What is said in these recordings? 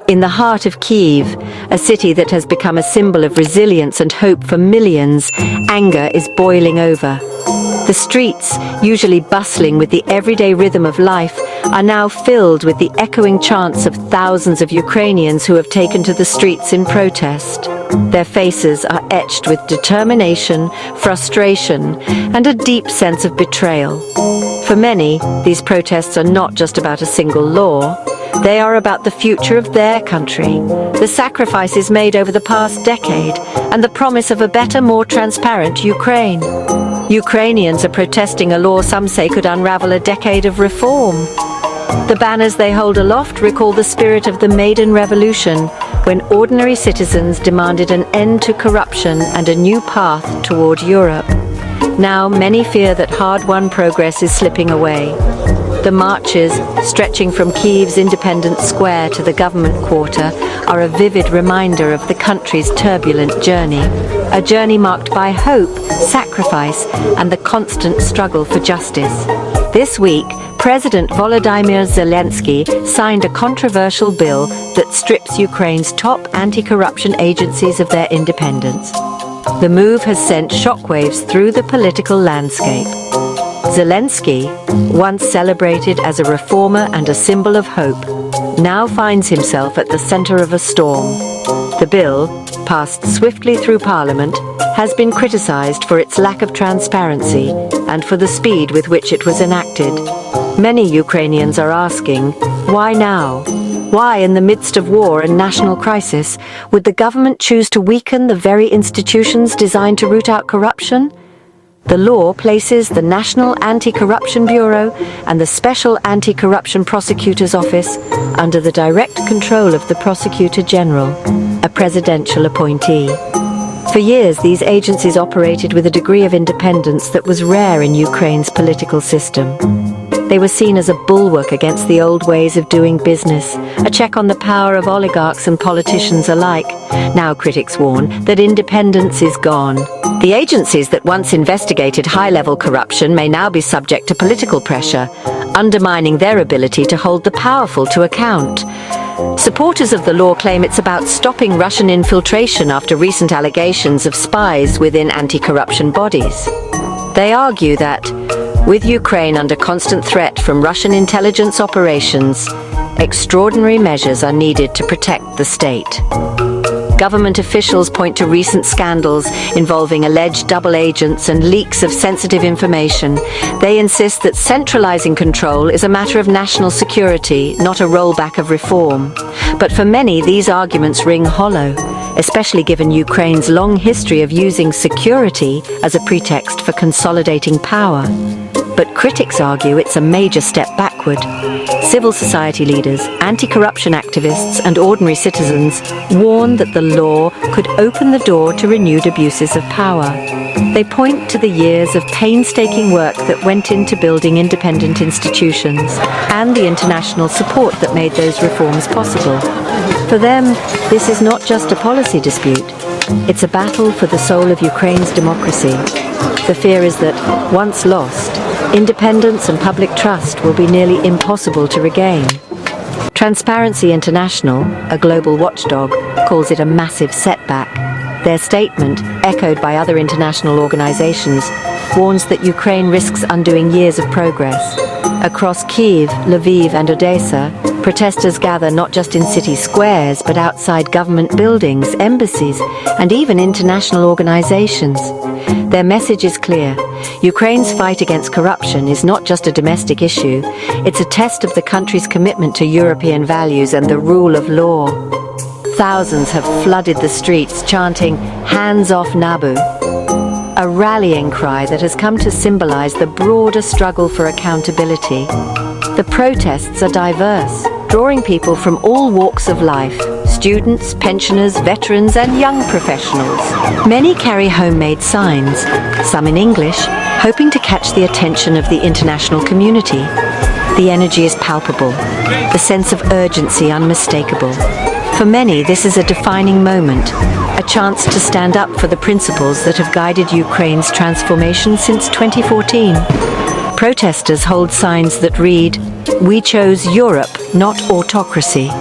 In the heart of Kyiv, a city that has become a symbol of resilience and hope for millions, anger is boiling over. The streets, usually bustling with the everyday rhythm of life, are now filled with the echoing chants of thousands of Ukrainians who have taken to the streets in protest. Their faces are etched with determination, frustration, and a deep sense of betrayal. For many, these protests are not just about a single law. They are about the future of their country, the sacrifices made over the past decade, and the promise of a better, more transparent Ukraine. Ukrainians are protesting a law some say could unravel a decade of reform. The banners they hold aloft recall the spirit of the Maidan Revolution, when ordinary citizens demanded an end to corruption and a new path toward Europe. Now, many fear that hard-won progress is slipping away. The marches, stretching from Kyiv's Independence Square to the government quarter, are a vivid reminder of the country's turbulent journey. A journey marked by hope, sacrifice, and the constant struggle for justice. This week, President Volodymyr Zelensky signed a controversial bill that strips Ukraine's top anti-corruption agencies of their independence. The move has sent shockwaves through the political landscape. Zelensky, once celebrated as a reformer and a symbol of hope, now finds himself at the center of a storm. The bill, passed swiftly through Parliament, has been criticized for its lack of transparency and for the speed with which it was enacted. Many Ukrainians are asking, why now? Why, in the midst of war and national crisis, would the government choose to weaken the very institutions designed to root out corruption? The law places the National Anti-Corruption Bureau and the Special Anti-Corruption Prosecutor's Office under the direct control of the Prosecutor General, a presidential appointee. For years, these agencies operated with a degree of independence that was rare in Ukraine's political system. They were seen as a bulwark against the old ways of doing business, a check on the power of oligarchs and politicians alike. Now critics warn that independence is gone. The agencies that once investigated high-level corruption may now be subject to political pressure, undermining their ability to hold the powerful to account. Supporters of the law claim it's about stopping Russian infiltration after recent allegations of spies within anti-corruption bodies. They argue that, with Ukraine under constant threat from Russian intelligence operations, extraordinary measures are needed to protect the state. Government officials point to recent scandals involving alleged double agents and leaks of sensitive information. They insist that centralizing control is a matter of national security, not a rollback of reform. But for many, these arguments ring hollow, especially given Ukraine's long history of using security as a pretext for consolidating power. But critics argue it's a major step backward. Civil society leaders, anti-corruption activists, and ordinary citizens warn that the law could open the door to renewed abuses of power. They point to the years of painstaking work that went into building independent institutions and the international support that made those reforms possible. For them, this is not just a policy dispute. It's a battle for the soul of Ukraine's democracy. The fear is that, once lost, independence and public trust will be nearly impossible to regain. Transparency International, a global watchdog, calls it a massive setback. Their statement, echoed by other international organizations, warns that Ukraine risks undoing years of progress. Across Kyiv, Lviv, and Odessa, protesters gather not just in city squares, but outside government buildings, embassies, and even international organizations. Their message is clear. Ukraine's fight against corruption is not just a domestic issue. It's a test of the country's commitment to European values and the rule of law. Thousands have flooded the streets chanting, "Hands off Nabu," a rallying cry that has come to symbolize the broader struggle for accountability. The protests are diverse, drawing people from all walks of life: students, pensioners, veterans, and young professionals. Many carry homemade signs, some in English, hoping to catch the attention of the international community. The energy is palpable, the sense of urgency unmistakable. For many, this is a defining moment, a chance to stand up for the principles that have guided Ukraine's transformation since 2014. Protesters hold signs that read, "We chose Europe, not autocracy."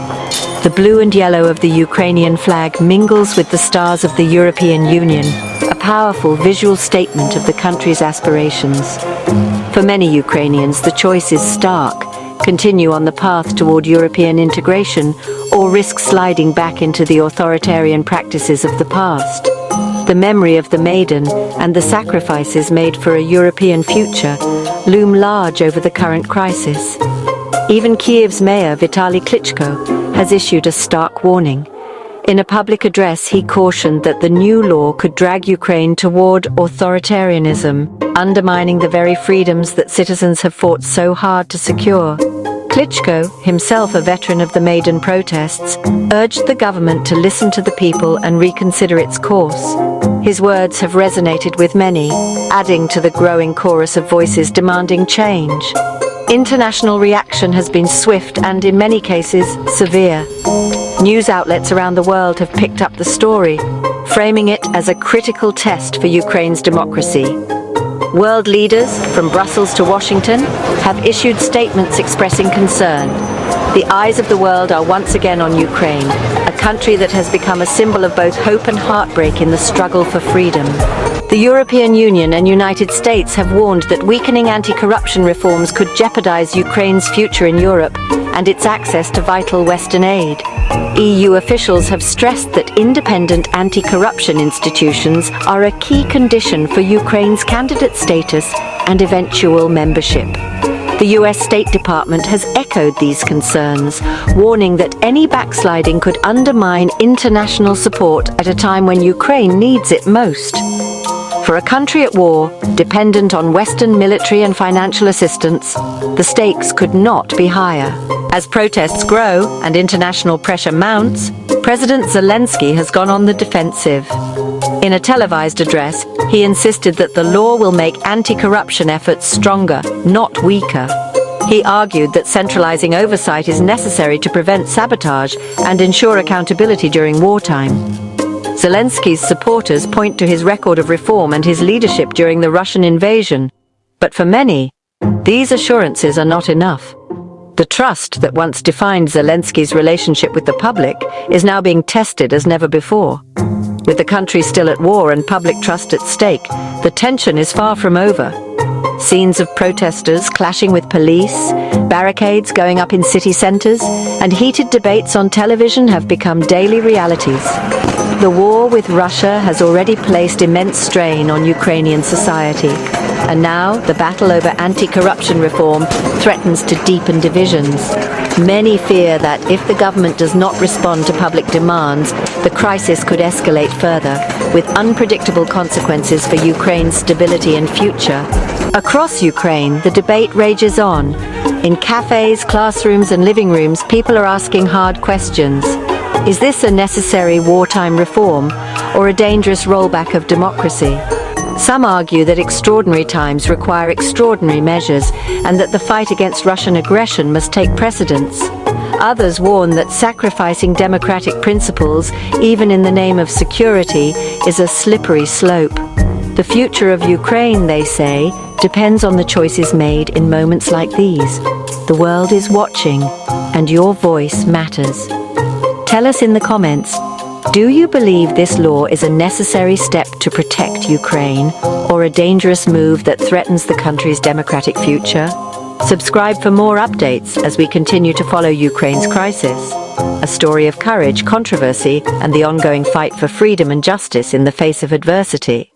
The blue and yellow of the Ukrainian flag mingles with the stars of the European Union, a powerful visual statement of the country's aspirations. For many Ukrainians, the choice is stark: continue on the path toward European integration or risk sliding back into the authoritarian practices of the past. The memory of the Maidan and the sacrifices made for a European future loom large over the current crisis. Even Kyiv's mayor, Vitaly Klitschko, has issued a stark warning. In a public address, he cautioned that the new law could drag Ukraine toward authoritarianism, undermining the very freedoms that citizens have fought so hard to secure. Klitschko, himself a veteran of the Maidan protests, urged the government to listen to the people and reconsider its course. His words have resonated with many, adding to the growing chorus of voices demanding change. International reaction has been swift and, in many cases, severe. News outlets around the world have picked up the story, framing it as a critical test for Ukraine's democracy. World leaders, from Brussels to Washington, have issued statements expressing concern. The eyes of the world are once again on Ukraine, a country that has become a symbol of both hope and heartbreak in the struggle for freedom. The European Union and United States have warned that weakening anti-corruption reforms could jeopardize Ukraine's future in Europe and its access to vital Western aid. EU officials have stressed that independent anti-corruption institutions are a key condition for Ukraine's candidate status and eventual membership. The US State Department has echoed these concerns, warning that any backsliding could undermine international support at a time when Ukraine needs it most. For a country at war, dependent on Western military and financial assistance, the stakes could not be higher. As protests grow and international pressure mounts, President Zelensky has gone on the defensive. In a televised address, he insisted that the law will make anti-corruption efforts stronger, not weaker. He argued that centralizing oversight is necessary to prevent sabotage and ensure accountability during wartime. Zelensky's supporters point to his record of reform and his leadership during the Russian invasion. But for many, these assurances are not enough. The trust that once defined Zelensky's relationship with the public is now being tested as never before. With the country still at war and public trust at stake, the tension is far from over. Scenes of protesters clashing with police, barricades going up in city centers, and heated debates on television have become daily realities. The war with Russia has already placed immense strain on Ukrainian society, and now the battle over anti-corruption reform threatens to deepen divisions. Many fear that if the government does not respond to public demands, the crisis could escalate further, with unpredictable consequences for Ukraine's stability and future. Across Ukraine, the debate rages on. In cafes, classrooms, and living rooms, people are asking hard questions. Is this a necessary wartime reform, or a dangerous rollback of democracy? Some argue that extraordinary times require extraordinary measures, and that the fight against Russian aggression must take precedence. Others warn that sacrificing democratic principles, even in the name of security, is a slippery slope. The future of Ukraine, they say, depends on the choices made in moments like these. The world is watching, and your voice matters. Tell us in the comments, do you believe this law is a necessary step to protect Ukraine, or a dangerous move that threatens the country's democratic future? Subscribe for more updates as we continue to follow Ukraine's crisis, a story of courage, controversy, and the ongoing fight for freedom and justice in the face of adversity.